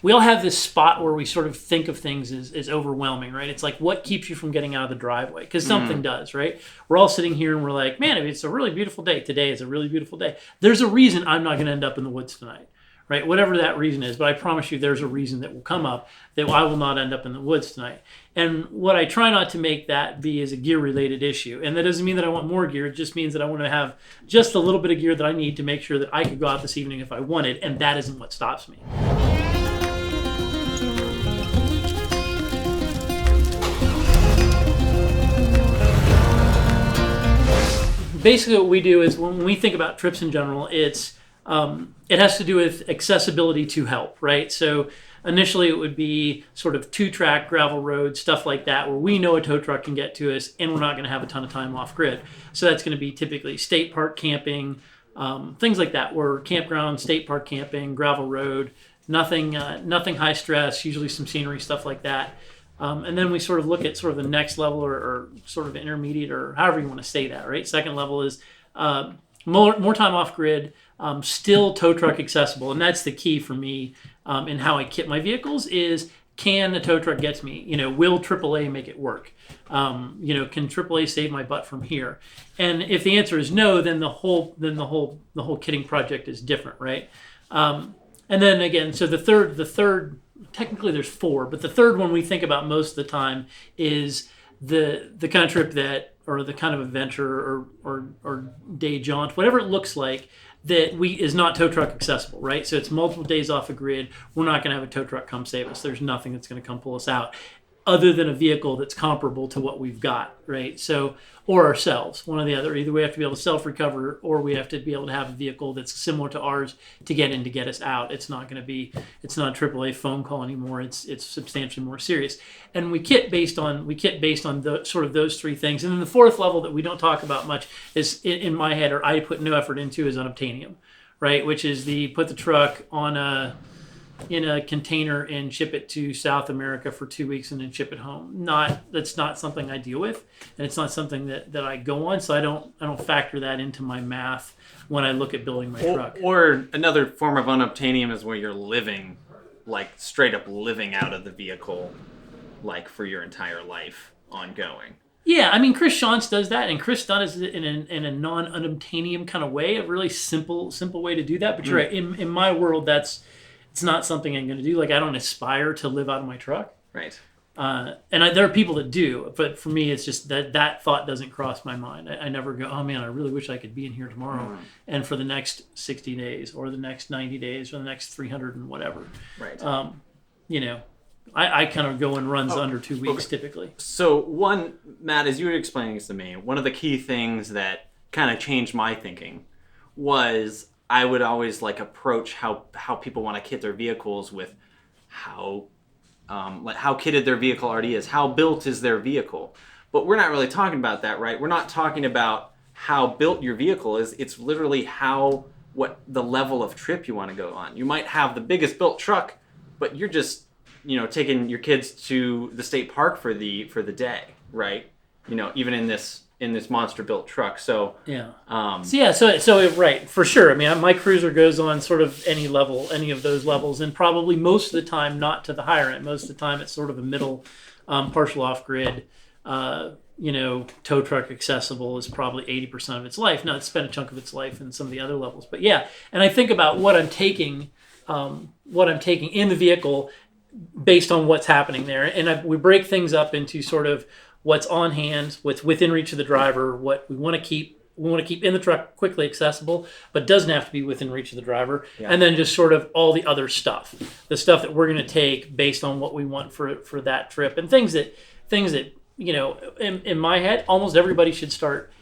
we all have this spot where we sort of think of things as overwhelming, right? It's like, what keeps you from getting out of the driveway? Because something does, right? We're all sitting here and we're like, man, it's a really beautiful day. Today is a really beautiful day. There's a reason I'm not going to end up in the woods tonight, right? Whatever that reason is, but I promise you there's a reason that will come up that I will not end up in the woods tonight. And what I try not to make that be is a gear-related issue. And that doesn't mean that I want more gear. It just means that I want to have just a little bit of gear that I need to make sure that I could go out this evening if I wanted, and that isn't what stops me. Basically what we do is when we think about trips in general, it has to do with accessibility to help, right? So initially it would be sort of 2-track gravel roads, stuff like that, where we know a tow truck can get to us and we're not going to have a ton of time off grid. So that's going to be typically state park camping, things like that, where campground, state park camping, gravel road, nothing high stress, usually some scenery, stuff like that. And then we sort of look at sort of the next level or sort of intermediate or however you want to say that, right? Second level is more time off grid, still tow truck accessible. And that's the key for me in how I kit my vehicles is, can a tow truck get to me? Will AAA make it work? Can AAA save my butt from here? And if the answer is no, then the whole kitting project is different, right? And then again, so the third, technically there's 4, but the third one we think about most of the time is the kind of trip that, or the kind of adventure or day jaunt, whatever it looks like, that is not tow truck accessible, right? So it's multiple days off a grid. We're not going to have a tow truck come save us. There's nothing that's going to come pull us out other than a vehicle that's comparable to what we've got, right? So, or ourselves, one or the other. Either we have to be able to self-recover or we have to be able to have a vehicle that's similar to ours to get in to get us out. It's not a AAA phone call anymore. It's substantially more serious. And we kit based on the sort of those 3 things. And then the 4th level that we don't talk about much is in my head, or I put no effort into, is Unobtainium, right? Which is put the truck in a container and ship it to South America for 2 weeks and then ship it home. That's not something I deal with, and it's not something that I go on. So I don't factor that into my math when I look at building my truck. Or another form of Unobtainium is where you're living, like straight up living out of the vehicle, like for your entire life ongoing. Yeah, I mean, Chris Shantz does that, and Chris does it in a non-Unobtainium kind of way, a really simple way to do that. But you're right, in my world, it's not something I'm going to do. Like, I don't aspire to live out of my truck. Right. There are people that do, but for me, it's just that thought doesn't cross my mind. I never go, oh man, I really wish I could be in here tomorrow and for the next 60 days or the next 90 days or the next 300 and whatever. Right. I kind of go in runs under 2 weeks typically. So Matt, as you were explaining this to me, one of the key things that kind of changed my thinking was I would always approach how people want to kit their vehicles with how kitted their vehicle already is, how built is their vehicle. But we're not really talking about that, right? We're not talking about how built your vehicle is. It's literally what the level of trip you want to go on. You might have the biggest built truck, but you're just taking your kids to the state park for the day, right? Even in this monster built truck. So yeah. So right, for sure. I mean, my cruiser goes on sort of any of those levels, and probably most of the time not to the higher end. Most of the time it's sort of a middle, partial off grid. Tow truck accessible is probably 80% of its life. Now it's spent a chunk of its life in some of the other levels, but yeah. And I think about what I'm taking in the vehicle based on what's happening there, and we break things up into sort of what's on hand, what's within reach of the driver, what we want to keep in the truck quickly accessible, but doesn't have to be within reach of the driver. Yeah. And then just sort of all the other stuff, the stuff that we're going to take based on what we want for that trip, and things that in my head, almost everybody should start.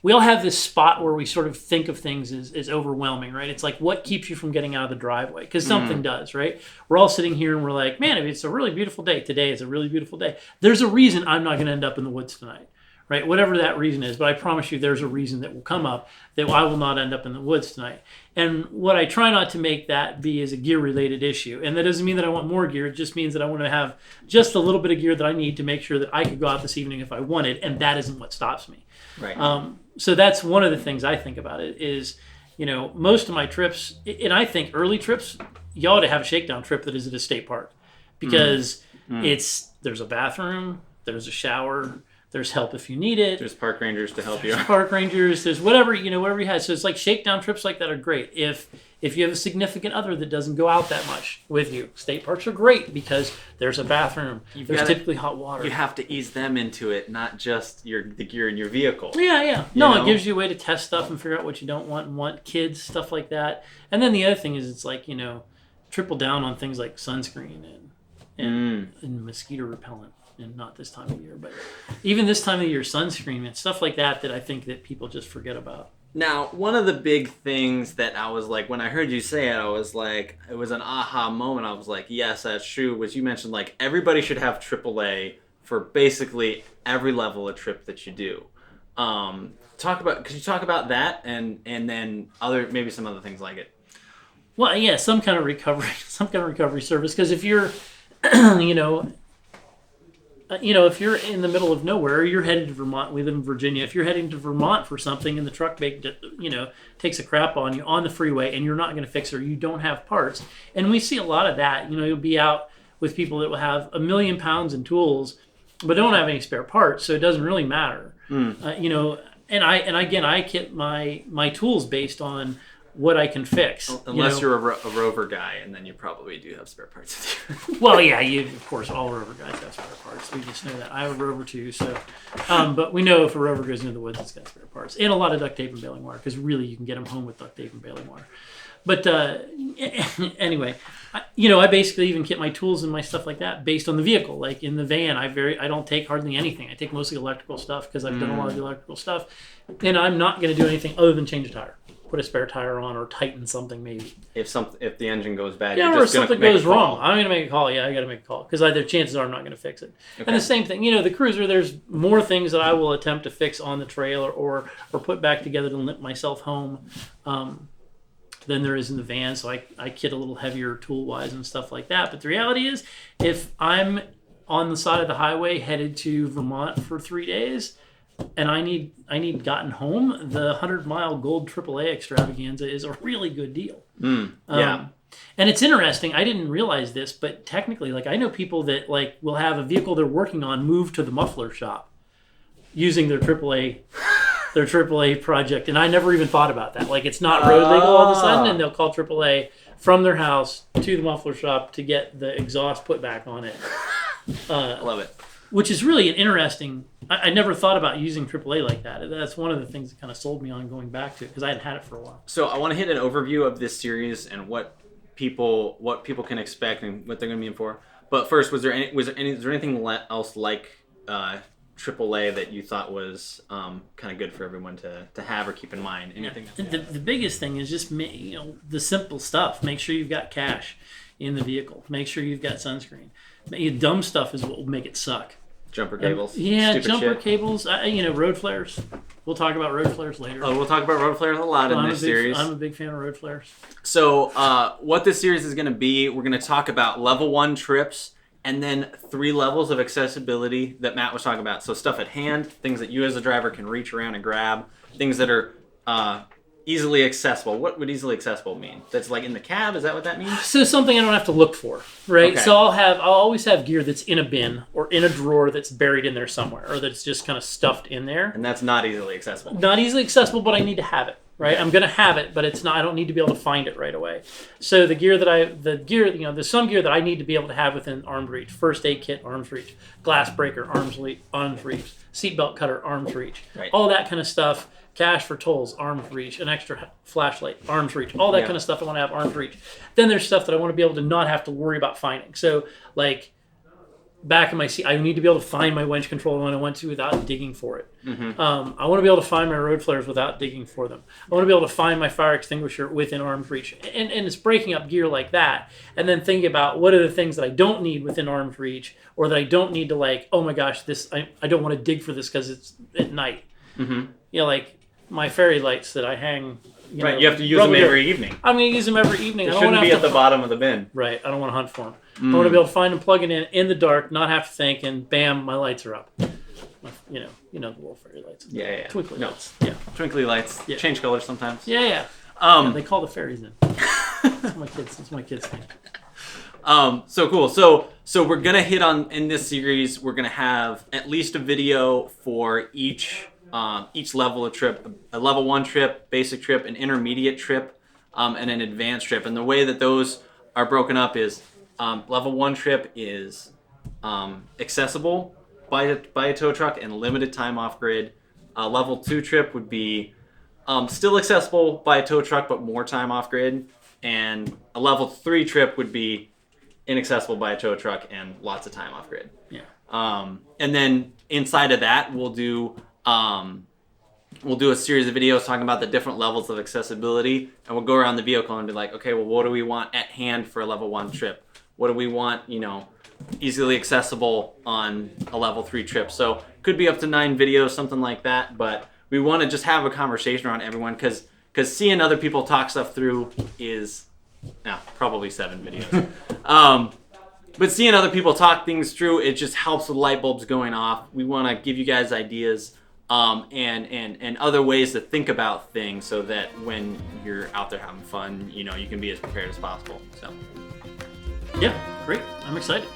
We all have this spot where we sort of think of things as overwhelming, right? It's like, what keeps you from getting out of the driveway? Because something does, right? We're all sitting here and we're like, man, it's a really beautiful day. Today is a really beautiful day. There's a reason I'm not going to end up in the woods tonight, right? Whatever that reason is, but I promise you there's a reason that will come up that I will not end up in the woods tonight. And what I try not to make that be is a gear-related issue. And that doesn't mean that I want more gear. It just means that I want to have just a little bit of gear that I need to make sure that I could go out this evening if I wanted, and that isn't what stops me. Right. So that's one of the things I think about it is most of my trips, and I think early trips, you ought to have a shakedown trip that is at a state park, because there's a bathroom, there's a shower, there's help if you need it. There's park rangers to help you. Park rangers, there's whatever you have. So it's like shakedown trips like that are great. If you have a significant other that doesn't go out that much with you, state parks are great because there's a bathroom. There's typically hot water. You have to ease them into it, not just the gear in your vehicle. Yeah. No, it gives you a way to test stuff and figure out what you don't want and want, kids, stuff like that. And then the other thing is, it's like, triple down on things like sunscreen and mosquito repellent. And not this time of year, but even this time of year, sunscreen and stuff like that I think that people just forget about. Now, one of the big things that I was like, when I heard you say it, I was like, it was an aha moment. I was like, yes, that's true. Was you mentioned like everybody should have AAA for basically every level of trip that you do. Could you talk about that and then maybe some other things like it? Well, yeah, some kind of recovery service. Because if you're, if you're in the middle of nowhere, you're headed to Vermont. We live in Virginia. If you're heading to Vermont for something and the truck takes a crap on you on the freeway and you're not going to fix it or you don't have parts, and we see a lot of that. You'll be out with people that will have 1 million pounds in tools, but don't have any spare parts, so it doesn't really matter. And I kit my tools based on what I can fix. Unless you're a rover guy, and then you probably do have spare parts with you. Well, yeah, of course, all rover guys have spare parts. We just know that. I have a rover too, so. But we know if a rover goes into the woods, it's got spare parts. And a lot of duct tape and baling wire, because really you can get them home with duct tape and baling wire. But anyway, I basically even kit my tools and my stuff like that based on the vehicle. Like in the van, I don't take hardly anything. I take mostly electrical stuff because I've done a lot of the electrical stuff. And I'm not going to do anything other than change a tire. Put a spare tire on or tighten something maybe. If the engine goes bad, you're just going to make a call. Yeah, or something goes wrong. I'm going to make a call. Yeah, I got to make a call because either chances are I'm not going to fix it. Okay. And the same thing, the Cruiser. There's more things that I will attempt to fix on the trailer or put back together to limp myself home than there is in the van. So I kit a little heavier tool wise and stuff like that. But the reality is, if I'm on the side of the highway headed to Vermont for 3 days, and I need gotten home, the 100-mile gold AAA extravaganza is a really good deal. Yeah. And it's interesting. I didn't realize this, but technically, I know people that will have a vehicle they're working on move to the muffler shop using their AAA project, and I never even thought about that. It's not road legal all of a sudden, and they'll call AAA from their house to the muffler shop to get the exhaust put back on it. Love it. Which is really an interesting. I never thought about using AAA like that. That's one of the things that kind of sold me on going back to it because I hadn't had it for a while. So I want to hit an overview of this series and what people can expect and what they're going to be in for. But first, is there anything else like AAA that you thought was kind of good for everyone to have or keep in mind? Anything? The biggest thing is just the simple stuff. Make sure you've got cash in the vehicle. Make sure you've got sunscreen. Dumb stuff is what will make it suck. Jumper cables. Cables. Road flares. We'll talk about road flares later. Oh, we'll talk about road flares a lot in this series. I'm a big fan of road flares. So what this series is going to be, we're going to talk about level 1 trips and then 3 levels of accessibility that Matt was talking about. So stuff at hand, things that you as a driver can reach around and grab, things that are easily accessible. What would easily accessible mean? That's in the cab? Is that what that means? So something I don't have to look for, right? Okay. So I'll always have gear that's in a bin or in a drawer that's buried in there somewhere, or that's just kind of stuffed in there. And that's not easily accessible. Not easily accessible, but I need to have it, right? Okay. I'm going to have it, but it's not. I don't need to be able to find it right away. So there's some gear that I need to be able to have within arm's reach. First aid kit, arm's reach. Glass breaker, arm's reach. Seatbelt cutter, arm's reach. Right. All that kind of stuff. Cash for tolls, arm's reach. An extra flashlight, arm's reach. All that kind of stuff I want to have arm's reach. Then there's stuff that I want to be able to not have to worry about finding. So, back in my seat, I need to be able to find my winch control when I want to without digging for it. Mm-hmm. I want to be able to find my road flares without digging for them. I want to be able to find my fire extinguisher within arm's reach. And it's breaking up gear like that. And then thinking about what are the things that I don't need within arm's reach, or that I don't need to oh my gosh, I don't want to dig for this because it's at night. Mm-hmm. My fairy lights that I hang. You have to use them every evening. I'm going to use them every evening. They shouldn't be at the bottom of the bin. Right. I don't want to hunt for them. I want to be able to find them, plug it in the dark, not have to think, and bam, my lights are up. The little fairy lights. Yeah. Twinkly lights. Yeah. Twinkly lights. Yeah. Change colors sometimes. Yeah. Yeah, they call the fairies in. That's my kids. That's my kids' thing. So cool. So we're gonna hit on in this series. We're gonna have at least a video for each level of trip: a level 1 trip, basic trip, an intermediate trip, and an advanced trip. And the way that those are broken up is level 1 trip is accessible by a tow truck and limited time off grid. Level 2 trip would be still accessible by a tow truck but more time off grid. And a level 3 trip would be inaccessible by a tow truck and lots of time off grid. Yeah. And then inside of that, we'll do a series of videos talking about the different levels of accessibility, and we'll go around the vehicle and be like, okay, well, what do we want at hand for a level 1 trip? What do we want, easily accessible on a level 3 trip? So could be up to 9 videos, something like that. But we want to just have a conversation around everyone because seeing other people talk stuff through is probably 7 videos. But seeing other people talk things through, it just helps with light bulbs going off. We want to give you guys ideas and other ways to think about things so that when you're out there having fun, you can be as prepared as possible. So Yeah, great. I'm excited.